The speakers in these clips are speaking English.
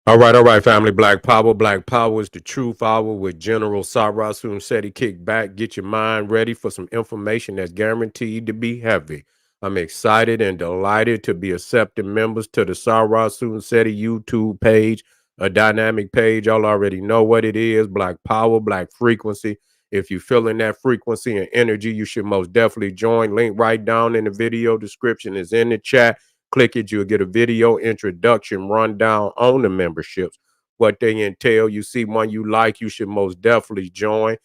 All right, family. Black Power. Black Power is the truth hour with General Sarasun Seti. Kick back, get your mind ready for some information that's guaranteed to be heavy. I'm excited and delighted to be accepting members to the Sarasun Seti YouTube page, a dynamic page. Y'all already know what it is. Black Power, Black Frequency. If you're feeling that frequency and energy, you should most definitely join. Link right down in the video description is in the chat. Click it, you'll get a video introduction rundown on the memberships, what they entail. You see one you like, you should most definitely join.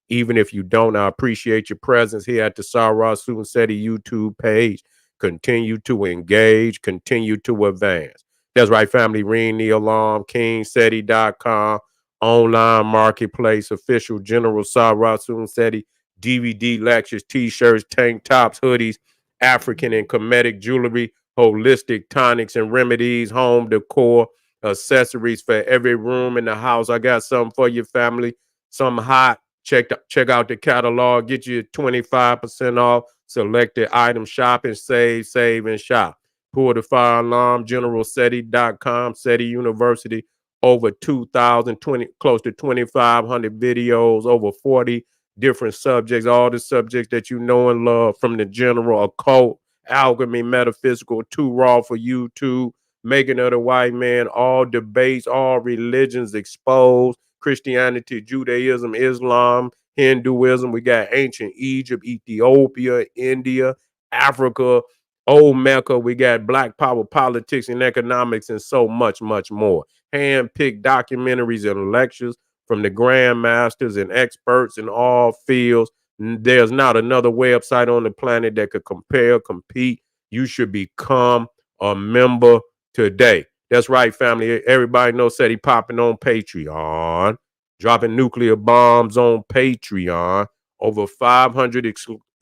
Even if you don't, I appreciate your presence here at the Sarah Sunseti YouTube page. Continue to engage, continue to advance. That's right, family. Ring the alarm, kingseti.com, online marketplace, official General Sarah Sunseti, DVD lectures, t-shirts, tank tops, hoodies, African and Kemetic jewelry, holistic tonics and remedies, home decor, accessories for every room in the house. I got something for your family, some hot. Check out the catalog, get you 25% off selected item, shop and save and shop. Pull the fire alarm, generalseti.com, SETI University, over 2,020, close to 2,500 videos, over 40 different subjects, all the subjects that you know and love, from the general occult, alchemy, metaphysical, too raw for YouTube, making of the white man, all debates, all religions exposed, Christianity, Judaism, Islam, Hinduism. We got ancient Egypt, Ethiopia, India, Africa, old Mecca. We got black power politics and economics and so much, much more. Hand-picked documentaries and lectures from the grandmasters and experts in all fields. There's not another website on the planet that could compare, compete. You should become a member today. That's right, family. Everybody knows SETI popping on Patreon, dropping nuclear bombs on Patreon. Over 500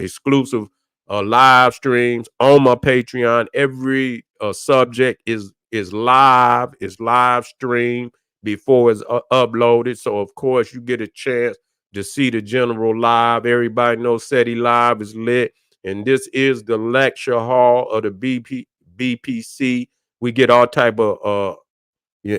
exclusive live streams on my Patreon. Every subject is live stream before it's uploaded. So of course you get a chance to see the general live. Everybody knows SETI Live is lit. And this is the lecture hall of the BPC. We get all type of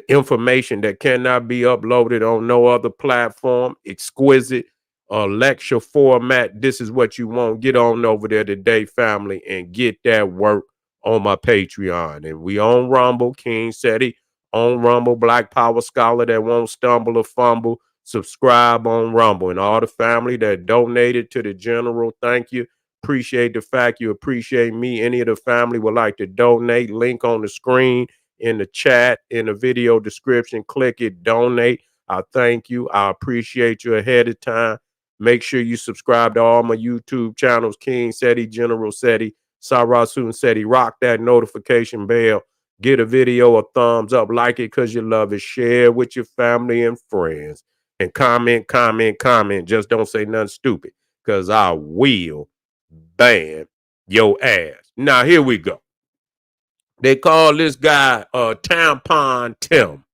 information that cannot be uploaded on no other platform. Exquisite lecture format. This is what you want. Get on over there today, family, and get that work on my Patreon. And we on Rumble, King SETI, on Rumble, Black Power Scholar that won't stumble or fumble. Subscribe on Rumble. And all the family that donated to the general, thank you. Appreciate the fact you appreciate me. Any of the family would like to donate, link on the screen, in the chat, in the video description. Click it, donate. I thank you. I appreciate you ahead of time. Make sure you subscribe to all my YouTube channels, King SETI, General SETI, Sarasun SETI. Rock that notification bell. Get a video a thumbs up. Like it because you love it. Share with your family and friends. And comment, comment, comment. Just don't say nothing stupid, because I will ban your ass. Now, here we go. They call this guy Tampon Tim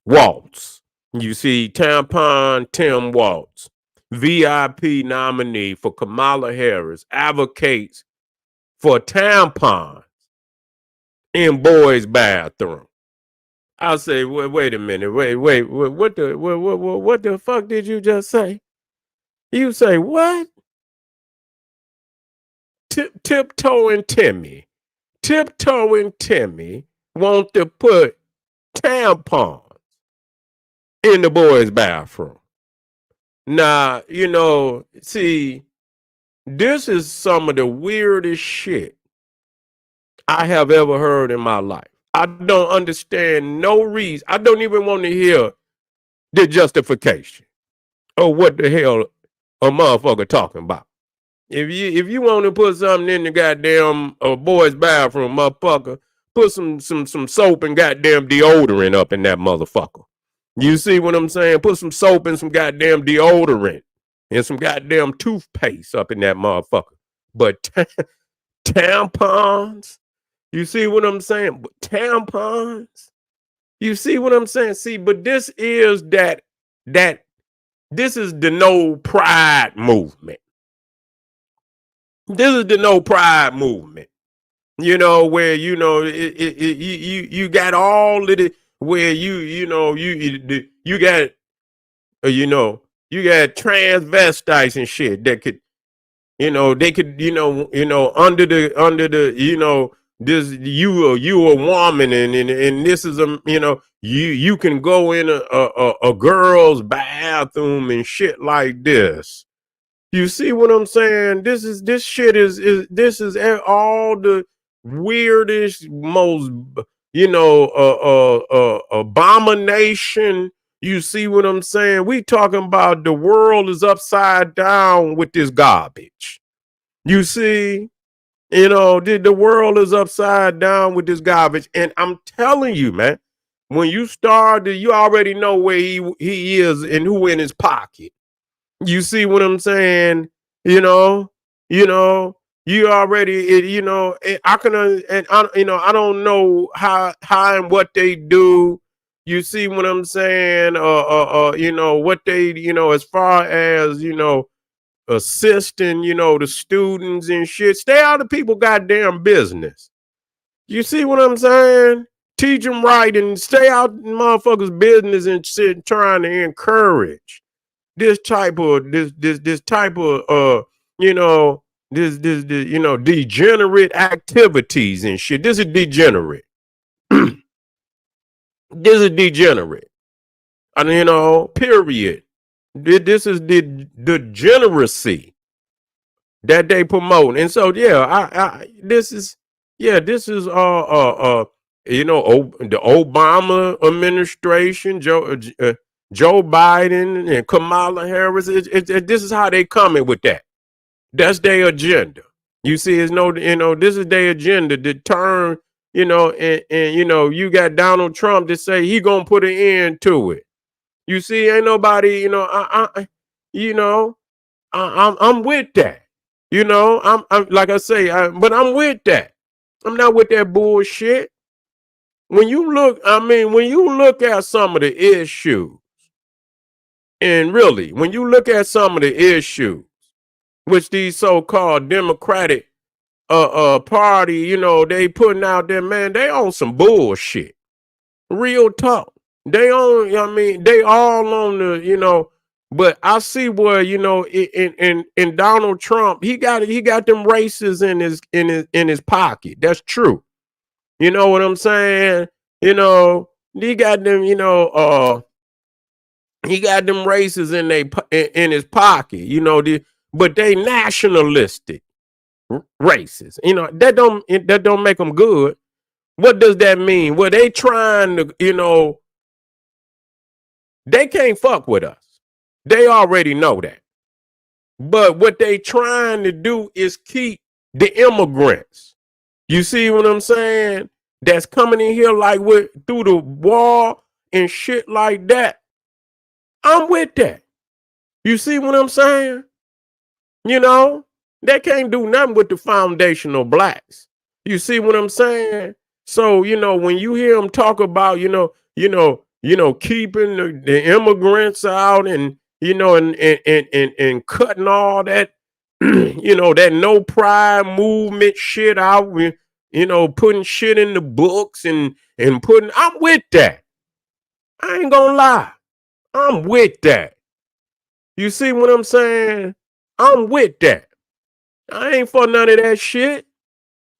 Walz. You see, Tampon Tim Walz, VIP nominee for Kamala Harris, advocates for tampons in boys' bathroom. I'll say, wait a minute, wait, what the fuck did you just say? You say what? Tiptoeing Timmy want to put tampons in the boys' bathroom. Now, see, this is some of the weirdest shit I have ever heard in my life. I don't understand no reason. I don't even want to hear the justification or what the hell a motherfucker talking about. If you want to put something in the goddamn boys' bathroom, motherfucker, put some soap and goddamn deodorant up in that motherfucker. You see what I'm saying? Put some soap and some goddamn deodorant and some goddamn toothpaste up in that motherfucker. But tampons, you see what I'm saying? Tampons, you see what I'm saying? See, but this is this is the no pride movement. This is the no pride movement. Where you got all of the where you got you know you got transvestites and shit that could they could under the this you a woman and this is a you can go in a girl's bathroom and shit like this. You see what I'm saying? This shit is this is all the weirdest, most abomination. You see what I'm saying? We talking about the world is upside down with this garbage. You see, the world is upside down with this garbage, and I'm telling you, man, when you start, you already know where he is and who in his pocket. You see what I'm saying? You know, you already, I can, and I don't know how and what they do. You see what I'm saying? What they, as far as, assisting, the students and shit. Stay out of people goddamn business. You see what I'm saying? Teach them right and stay out motherfuckers' business and shit, trying to encourage this type of this degenerate activities and shit. This is degenerate. This is degenerate. And period. This is the degeneracy that they promote. And so this is the Obama administration, Joe Biden and Kamala Harris. This is how they coming with that. That's their agenda. You see, this is their agenda to turn, and you got Donald Trump to say he gonna put an end to it. You see, ain't nobody, I'm with that. I'm like I say, but I'm with that. I'm not with that bullshit. When you look at some of the issues, and really, when you look at some of the issues, which these so-called Democratic party, they putting out there, man, they on some bullshit. Real talk. They all on the, but I see where, in Donald Trump, he got them races in his pocket. That's true. You know what I'm saying? He got them, he got them races in his pocket, but they nationalistic races. That don't make them good. What does that mean? Well, they trying to, they can't fuck with us. They already know that. But what they trying to do is keep the immigrants. You see what I'm saying? That's coming in here like through the wall and shit like that. I'm with that. You see what I'm saying? They can't do nothing with the foundational blacks. You see what I'm saying? So, when you hear them talk about, keeping the immigrants out and, and cutting all that, that no pride movement shit out, putting shit in the books and I'm with that. I ain't gonna lie. I'm with that. You see what I'm saying? I'm with that. I ain't for none of that shit.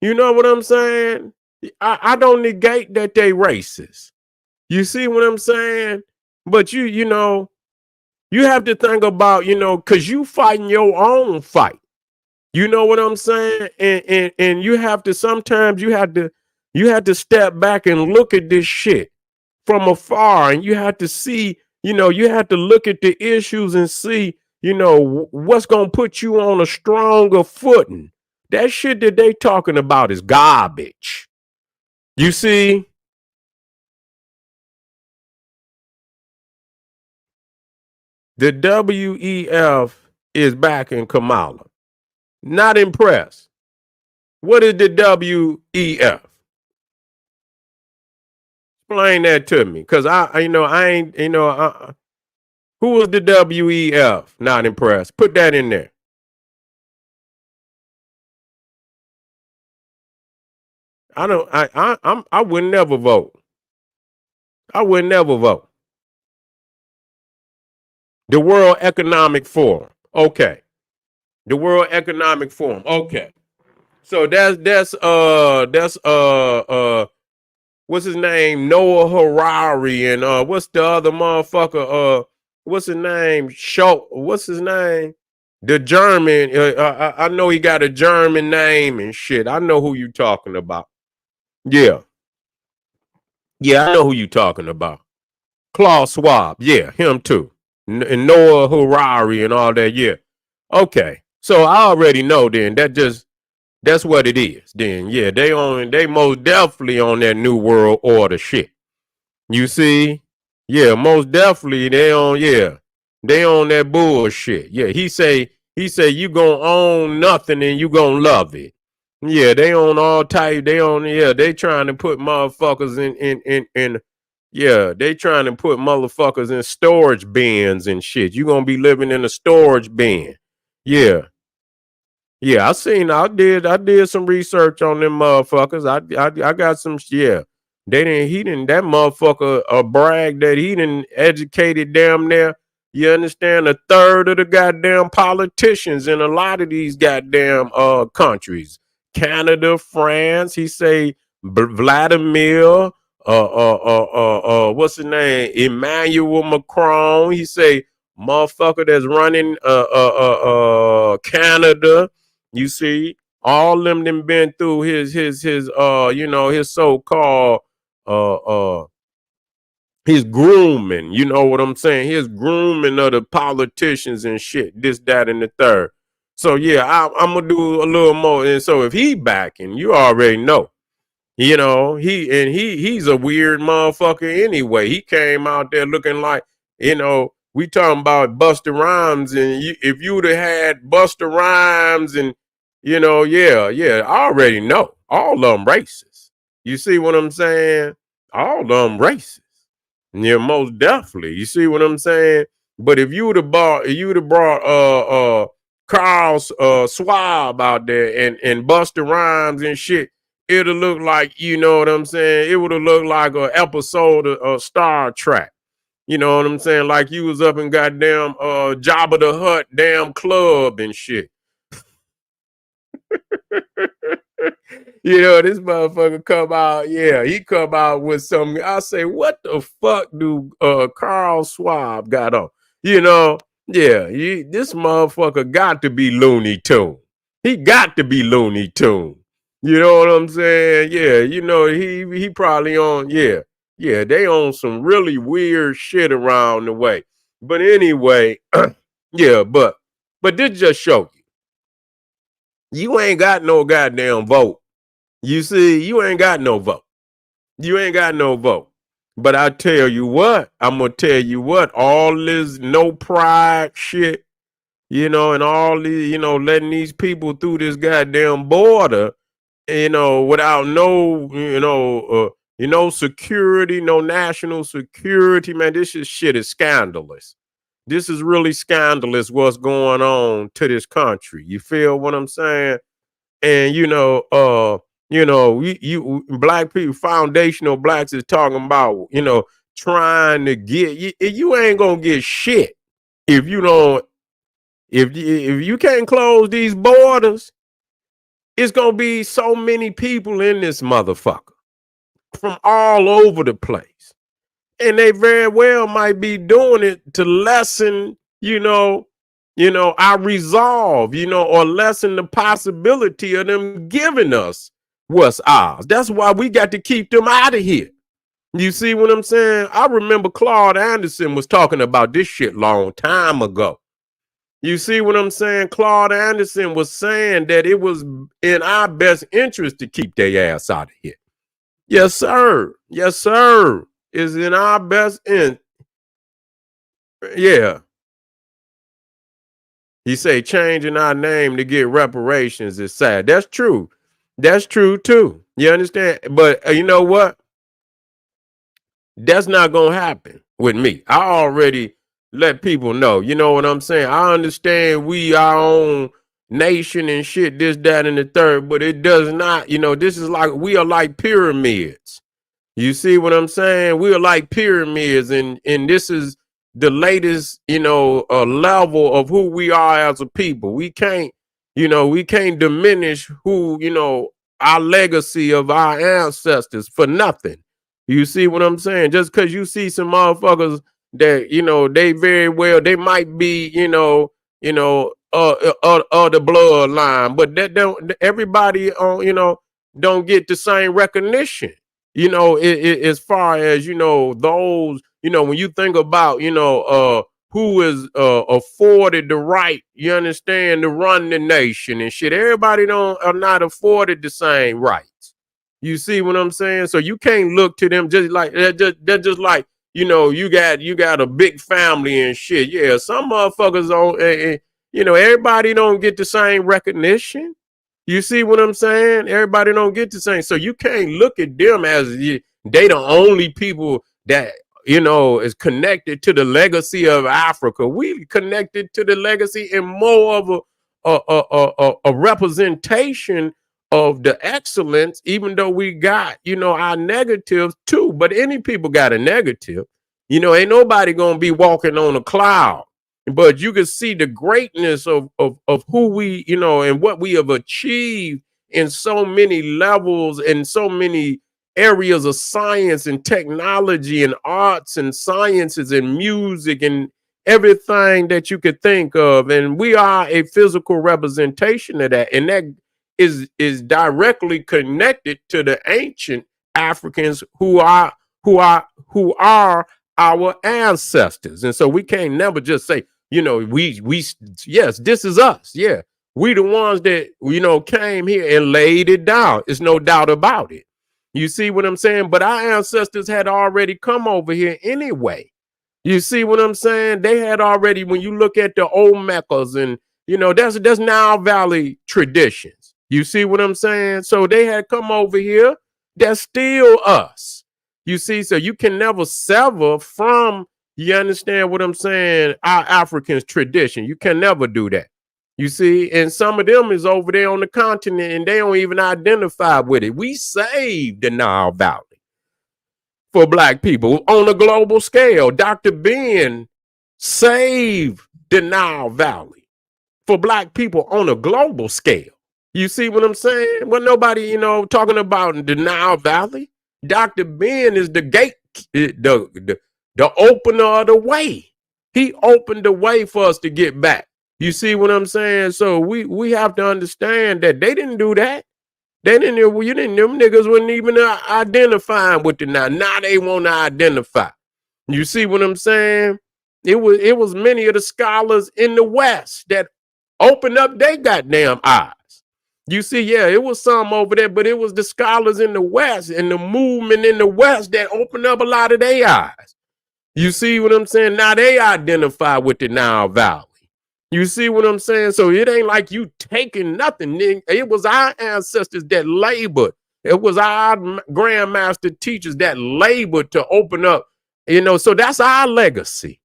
You know what I'm saying? I don't negate that they racist. You see what I'm saying? But you have to think about, cause you fighting your own fight. You know what I'm saying? And you have to sometimes you have to step back and look at this shit from afar, and you have to see, you have to look at the issues and see, what's gonna put you on a stronger footing. That shit that they talking about is garbage. You see, the WEF is backing Kamala. Not impressed. What is the WEF? Explain that to me, cause I ain't, who was the WEF? Not impressed. Put that in there. I don't. I would never vote. I would never vote. The World Economic Forum. Okay. The World Economic Forum. Okay. So that's what's his name? Noah Harari and what's the other motherfucker? What's his name? What's his name? The German. I know he got a German name and shit. I know who you talking about. Yeah. Yeah, I know who you talking about. Klaus Schwab. Yeah, him too. And Noah Harari and all that. Yeah. Okay. So I already know then that's what it is. Then yeah, they most definitely on that new world order shit. You see? Yeah, most definitely they on that bullshit. Yeah, he say you gonna own nothing and you gonna love it. Yeah, they on all type, they trying to put motherfuckers in yeah, they trying to put motherfuckers in storage bins and shit. You gonna be living in a storage bin. Yeah. Yeah, I did some research on them motherfuckers. I got some yeah. He didn't that motherfucker brag that he didn't educated damn near, you understand, a third of the goddamn politicians in a lot of these goddamn countries. Canada, France, he say Vladimir, what's his name? Emmanuel Macron. He say motherfucker that's running Canada. You see, all them been through his so-called uh uh his grooming, you know what I'm saying? His grooming of the politicians and shit, this, that, and the third. So yeah, I'm gonna do a little more. And so if he backing, you already know. You know, he's a weird motherfucker anyway. He came out there looking like, we talking about Busta Rhymes, and if you'd have had Busta Rhymes and yeah, I already know. All of them racist. You see what I'm saying? All of them racist. Yeah, most definitely. You see what I'm saying? But if you would have brought Carl Schwab out there and Busta Rhymes and shit, it'll look like, you know what I'm saying? It would have looked like an episode of Star Trek. You know what I'm saying? Like you was up in goddamn Jabba the Hutt damn club and shit. This motherfucker come out, yeah, he come out with some. I say, what the fuck do Carl Schwab got on? Yeah, this motherfucker got to be Looney Tune. He got to be Looney Tune. You know what I'm saying? Yeah, he probably on, yeah, they on some really weird shit around the way. But anyway, yeah, but this just show you ain't got no goddamn vote. You see, you ain't got no vote. You ain't got no vote. But I tell you what, I'm gonna tell you what, all this no pride shit, and all these, letting these people through this goddamn border, without no, security, no national security, man. Shit is scandalous. This is really scandalous what's going on to this country. You feel what I'm saying? And you black people, foundational blacks is talking about, trying to get you ain't gonna get shit if you don't if you can't close these borders. It's gonna be so many people in this motherfucker from all over the place, and they very well might be doing it to lessen, our resolve, or lessen the possibility of them giving us what's ours. That's why we got to keep them out of here. You see what I'm saying? I remember Claude Anderson was talking about this shit long time ago. You see what I'm saying? Claude Anderson was saying that it was in our best interest to keep their ass out of here. Yes, sir. Yes, sir. It's in our best interest. Yeah. He say changing our name to get reparations is sad. That's true. That's true too. You understand? But you know what? That's not gonna happen with me. I already let people know. You know what I'm saying? I understand we our own nation and shit, this, that, and the third, but it does not. This is like we are like pyramids. You see what I'm saying? We're like pyramids, and this is the latest, level of who we are as a people. We can't diminish who, our legacy of our ancestors for nothing. You see what I'm saying? Just because you see some motherfuckers that, they very well, they might be, the bloodline, but that don't everybody on, don't get the same recognition. As far as those, when you think about who is afforded the right, you understand, to run the nation and shit, everybody don't are not afforded the same rights. You see what I'm saying? So you can't look to them just like that. Just like, you got a big family and shit. Yeah, some motherfuckers don't, everybody don't get the same recognition. You see what I'm saying? Everybody don't get the same. So you can't look at them as they the only people that, is connected to the legacy of Africa. We connected to the legacy and more of a representation of the excellence, even though we got, our negatives too. But any people got a negative. Ain't nobody gonna be walking on a cloud. But you can see the greatness of who we, and what we have achieved in so many levels and so many areas of science and technology and arts and sciences and music and everything that you could think of. And we are a physical representation of that. And that is directly connected to the ancient Africans who are our ancestors. And so we can't never just say, we yes, this is us. Yeah. We the ones that, came here and laid it down. It's no doubt about it. You see what I'm saying? But our ancestors had already come over here anyway. You see what I'm saying? They had already, when you look at the old Meccas and, that's Nile Valley traditions. You see what I'm saying? So they had come over here. That's still us. You see, so you can never sever from, you understand what I'm saying, our Africans tradition. You can never do that. You see, and some of them is over there on the continent and they don't even identify with it. We saved the Nile Valley for black people on a global scale. Dr. Ben saved the Nile Valley for black people on a global scale. You see what I'm saying? Well, nobody, talking about the Nile Valley. Dr. Ben is the gate, the opener of the way. He opened the way for us to get back. You see what I'm saying? So we have to understand that they didn't do that. They didn't. Them niggas wasn't even identifying with the now. Now they want to identify. You see what I'm saying? It was many of the scholars in the West that opened up their goddamn eyes. You see, yeah, it was some over there, but it was the scholars in the West and the movement in the West that opened up a lot of their eyes. You see what I'm saying? Now they identify with the Nile Valley. You see what I'm saying? So it ain't like you taking nothing. It was our ancestors that labored. It was our grandmaster teachers that labored to open up, so that's our legacy.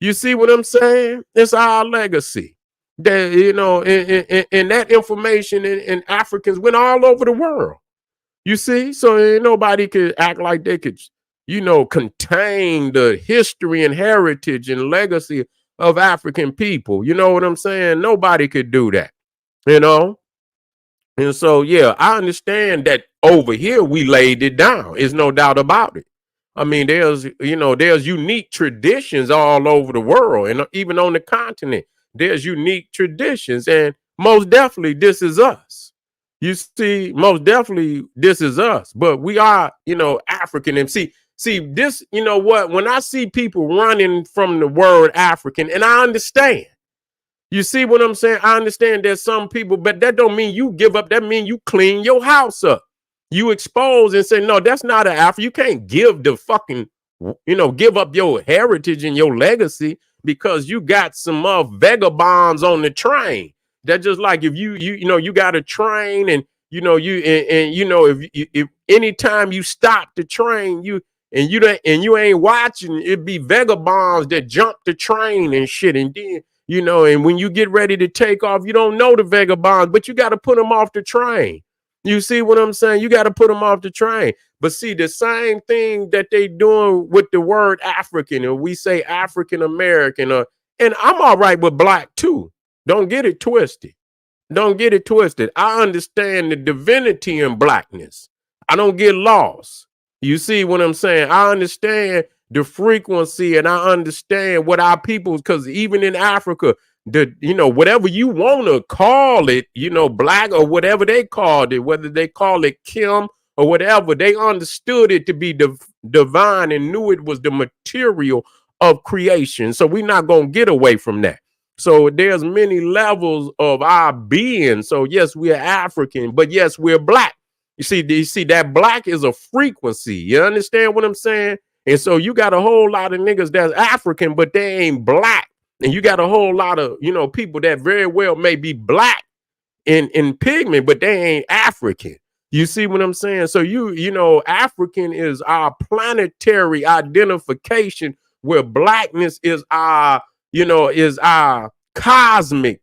You see what I'm saying? It's our legacy. That, and that information in Africans went all over the world. You see? So nobody could act like they could, contain the history and heritage and legacy of African people. You know what I'm saying? Nobody could do that, And so, yeah, I understand that over here we laid it down. There's no doubt about it. I mean, there's unique traditions all over the world, and even on the continent, there's unique traditions, and most definitely this is us. You see, most definitely this is us, but we are, African. And see this, what? When I see people running from the word African, and I understand. You see what I'm saying? I understand there's some people, but that don't mean you give up. That mean you clean your house up. You expose and say, no, that's not an African. You can't give the fucking, give up your heritage and your legacy because you got some vagabonds on the train. That's just like if you got a train and, if anytime you stop the train, you ain't watching, it be vagabonds that jump the train and shit. And then, and when you get ready to take off, you don't know the vagabonds, but you got to put them off the train. You see what I'm saying? You got to put them off the train. But see, the same thing that they doing with the word African, or we say African American, and I'm all right with black too. Don't get it twisted. Don't get it twisted. I understand the divinity in blackness. I don't get lost. You see what I'm saying? I understand the frequency and I understand what our people, because even in Africa, whatever you want to call it, black or whatever they called it, whether they call it Kim or whatever, they understood it to be divine and knew it was the material of creation. So we're not going to get away from that. So there's many levels of our being. So yes, we're African, but yes, we're black. You see that black is a frequency. You understand what I'm saying? And so you got a whole lot of niggas that's African, but they ain't black. And you got a whole lot of, people that very well may be black in pigment, but they ain't African. You see what I'm saying? So African is our planetary identification, where blackness is our cosmic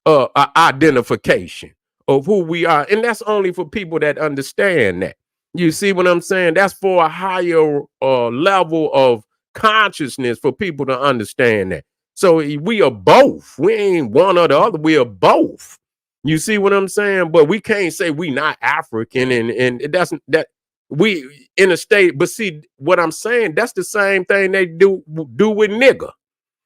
identification of who we are. And that's only for people that understand that. You see what I'm saying? That's for a higher level of consciousness for people to understand that. So we are both. We ain't one or the other. We are both. You see what I'm saying? But we can't say we not African, and it doesn't that we in a state. But see what I'm saying? That's the same thing they do with nigga.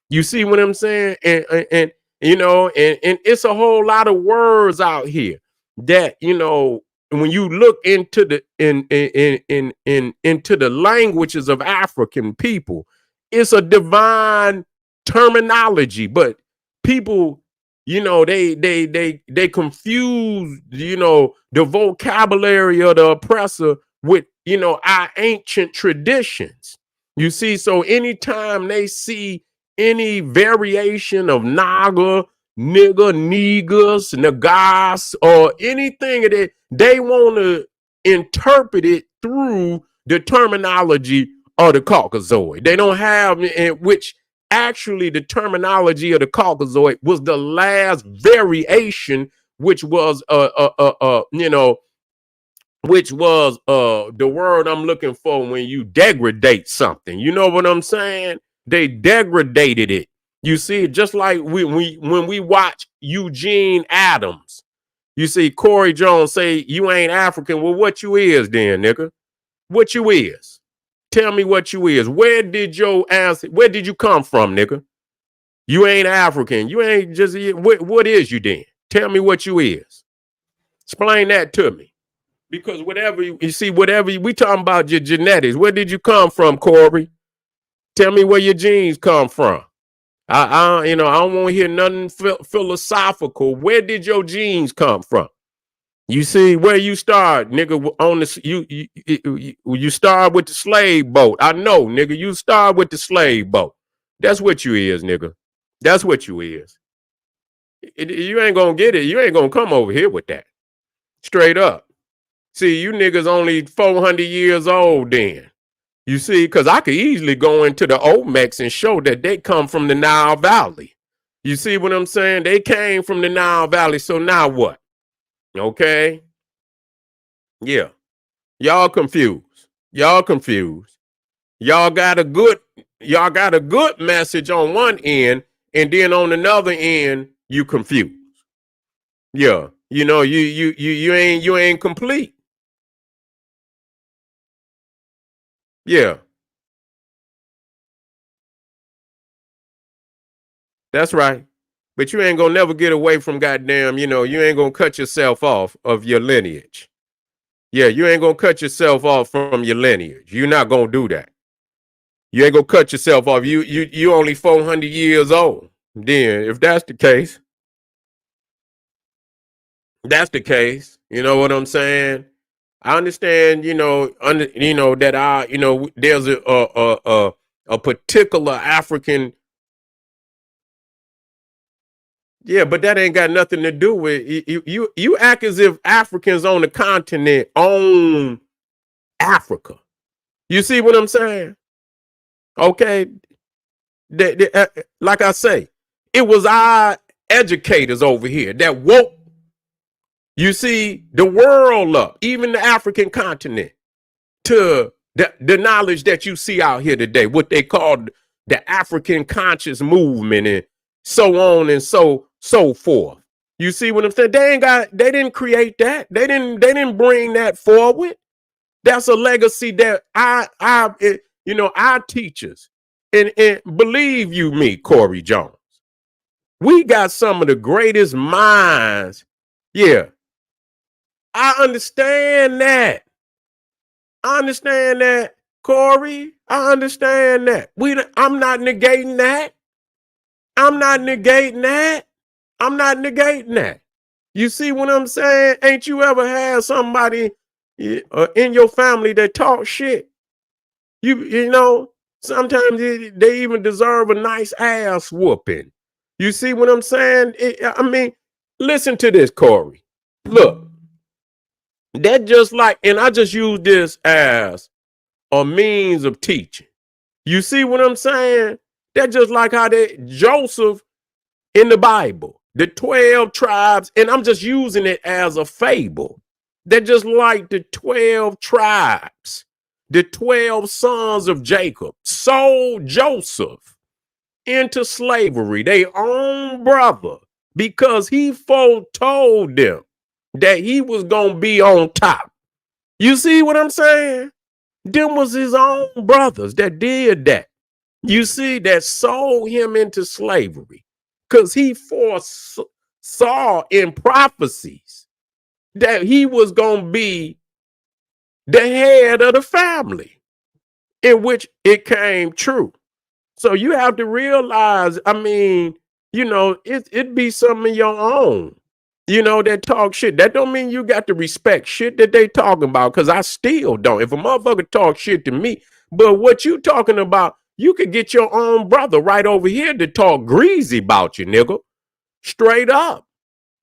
You see what I'm saying? And it's a whole lot of words out here that when you look into the into the languages of African people, it's a divine terminology, but people, they confuse, the vocabulary of the oppressor with, our ancient traditions. You see, so anytime they see any variation of naga, nigga, niggas, nagas, or anything of that, they want to interpret it through the terminology of the Caucasoid. They don't have, which actually the terminology of the Caucasoid was the last variation, which was the word I'm looking for when you degrade something. You know what I'm saying? They degraded it. You see, just like when we watch Eugene Adams, you see Corey Jones say you ain't African. Well, what you is then, nigga? What you is? Tell me what you is. Where did you come from, nigga? You ain't African. You ain't just, what is you then? Tell me what you is. Explain that to me. Because whatever we talking about your genetics. Where did you come from, Corey? Tell me where your genes come from. I don't want to hear nothing philosophical. Where did your genes come from? You see where you start, nigga. On the you start with the slave boat. I know, nigga. You start with the slave boat. That's what you is, nigga. That's what you is. You ain't gonna get it. You ain't gonna come over here with that. Straight up. See, you niggas only 400 years old then. You see, because I could easily go into the Olmecs and show that they come from the Nile Valley. You see what I'm saying? They came from the Nile Valley. So now what? Okay. Yeah. Y'all confused. Y'all confused. Y'all got a good message on one end, and then on another end, you confused. Yeah. You ain't complete. Yeah. That's right. But you ain't gonna never get away from goddamn, you ain't gonna cut yourself off of your lineage. Yeah, you ain't gonna cut yourself off from your lineage. You're not gonna do that. You ain't gonna cut yourself off. You only 400 years old. Then, if that's the case, you know what I'm saying? I understand, that there's a particular African. Yeah, but that ain't got nothing to do with you act as if Africans on the continent own Africa. You see what I'm saying? Okay. Like I say, it was our educators over here that woke, you see, the world up, even the African continent, to the knowledge that you see out here today, what they call the African conscious movement and so on and so forth. You see what I'm saying? They didn't create that. They didn't bring that forward. That's a legacy that our teachers, and believe you me, Corey Jones, we got some of the greatest minds. Yeah, I understand that. I understand that, Corey. I understand that. I'm not negating that. I'm not negating that. I'm not negating that. You see what I'm saying? Ain't you ever had somebody in your family that talk shit? You know, sometimes they even deserve a nice ass whooping. You see what I'm saying? I mean, listen to this, Corey. Look, that just like, and I just use this as a means of teaching. You see what I'm saying? That just like how Joseph in the Bible, the 12 tribes, and I'm just using it as a fable. They're just like the 12 tribes, the 12 sons of Jacob sold Joseph into slavery, their own brother, because he foretold them that he was going to be on top. You see what I'm saying? Them was his own brothers that did that. You see, that sold him into slavery because he foresaw in prophecies that he was going to be the head of the family, in which it came true. So you have to realize, I mean, it be some of your own, that talk shit. That don't mean you got to respect shit that they talking about, because I still don't. If a motherfucker talk shit to me, but what you talking about, you could get your own brother right over here to talk greasy about you, nigga. Straight up.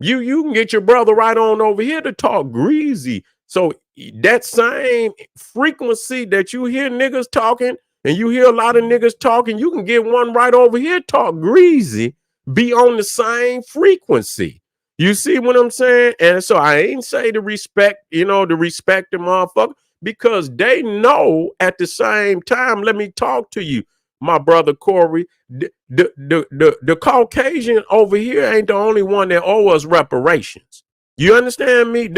You can get your brother right on over here to talk greasy. So that same frequency that you hear niggas talking, and you hear a lot of niggas talking, you can get one right over here talk greasy, be on the same frequency. You see what I'm saying? And so I ain't say to respect the motherfucker, because they know at the same time. Let me talk to you, my brother Corey. The Caucasian over here ain't the only one that owe us reparations. You understand me?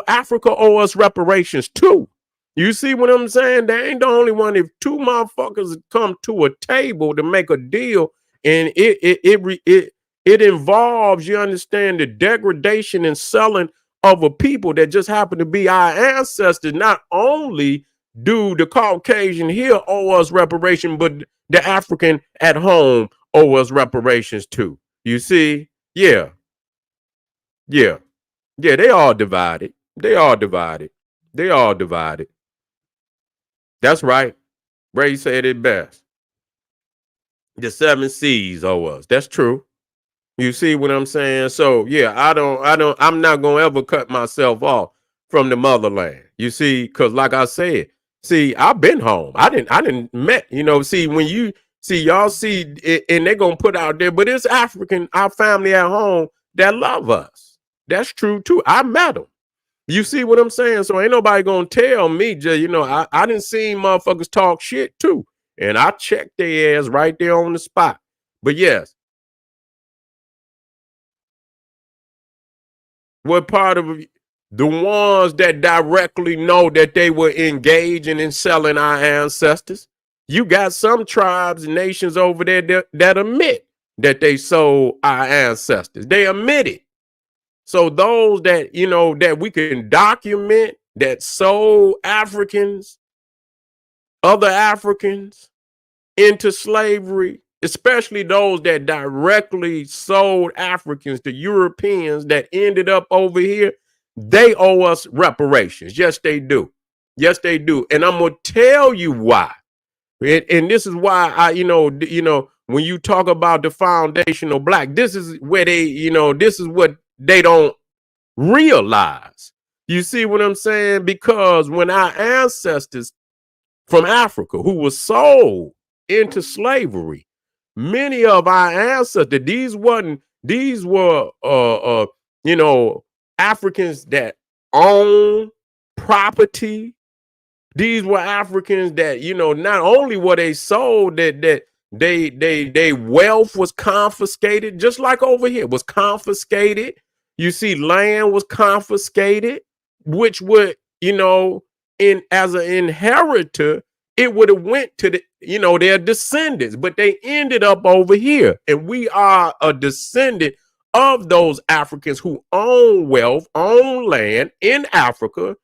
Africa owe us reparations too. You see what I'm saying? They ain't the only one. If two motherfuckers come to a table to make a deal, and it involves, you understand, the degradation and selling of a people that just happen to be our ancestors, not only do the Caucasian here owe us reparation, but the African at home owe us reparations too. You see? Yeah. Yeah. Yeah, they all divided. They all divided. They all divided. That's right. Ray said it best. The 7 C's owe us. That's true. You see what I'm saying? So yeah, I'm not gonna ever cut myself off from the motherland. You see, because like I said, see, I've been home. I didn't met, see, when you see, y'all see it, and they're gonna put out there, but it's African, our family at home that love us. That's true too. I met them. You see what I'm saying? So ain't nobody gonna tell me, just, I didn't see motherfuckers talk shit too. And I checked their ass right there on the spot. But yes, what part of the ones that directly know that they were engaging in selling our ancestors? You got some tribes and nations over there that admit that they sold our ancestors. They admit it. So those that, that we can document that sold Africans, other Africans into slavery, especially those that directly sold Africans to Europeans that ended up over here, they owe us reparations. Yes, they do. Yes, they do. And I'm going to tell you why. And this is why when you talk about the foundational black, this is where this is what they don't realize. You see what I'm saying? Because when our ancestors from Africa who were sold into slavery, many of our ancestors, these were Africans that own property, These were Africans that, not only were they sold, that they wealth was confiscated, just like over here was confiscated. You see, land was confiscated, which would, in as an inheritor, it would have went to their descendants, but they ended up over here. And we are a descendant of those Africans who own wealth, own land in Africa.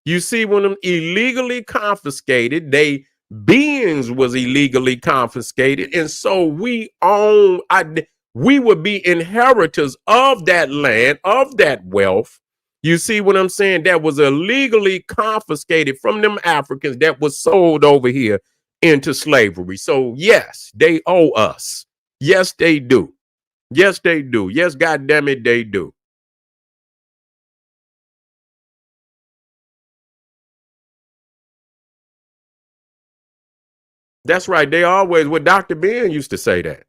You see, when them illegally confiscated, they beings was illegally confiscated, and so we would be inheritors of that land, of that wealth. You see what I'm saying? That was illegally confiscated from them Africans that was sold over here into slavery. So yes, they owe us. Yes, they do. Yes, they do. Yes, God damn it, they do. That's right. They always, what Dr. Ben used to say that.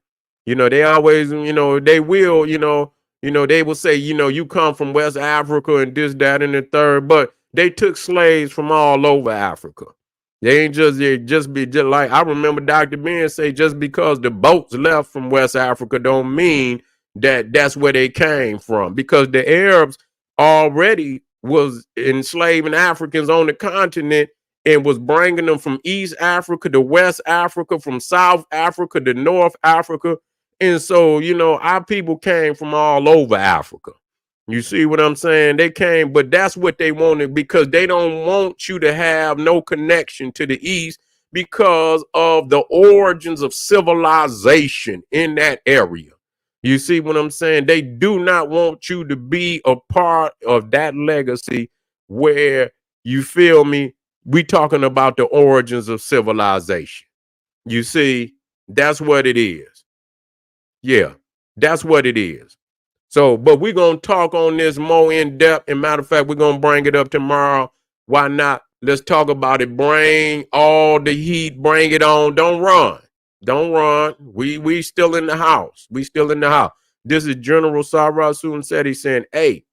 They always, they will, they will say, you come from West Africa and this, that, and the third, but they took slaves from all over Africa. They ain't just be just like, I remember Dr. Ben say, just because the boats left from West Africa don't mean that that's where they came from, because the Arabs already was enslaving Africans on the continent and was bringing them from East Africa to West Africa, from South Africa to North Africa. And so, our people came from all over Africa. You see what I'm saying? They came, but that's what they wanted, because they don't want you to have no connection to the East because of the origins of civilization in that area. You see what I'm saying? They do not want you to be a part of that legacy where, you feel me, we talking about the origins of civilization. You see, that's what it is. Yeah, that's what it is. So, but we're going to talk on this more in depth. And matter of fact, we're going to bring it up tomorrow. Why not? Let's talk about it. Bring all the heat. Bring it on. Don't run. Don't run. We still in the house. We still in the house. This is General Sarah Soon said, he's saying, hey,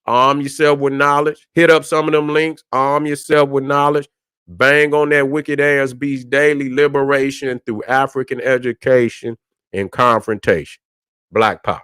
arm yourself with knowledge. Hit up some of them links. Arm yourself with knowledge. Bang on that wicked ass beast daily liberation through African education and confrontation. Black Power.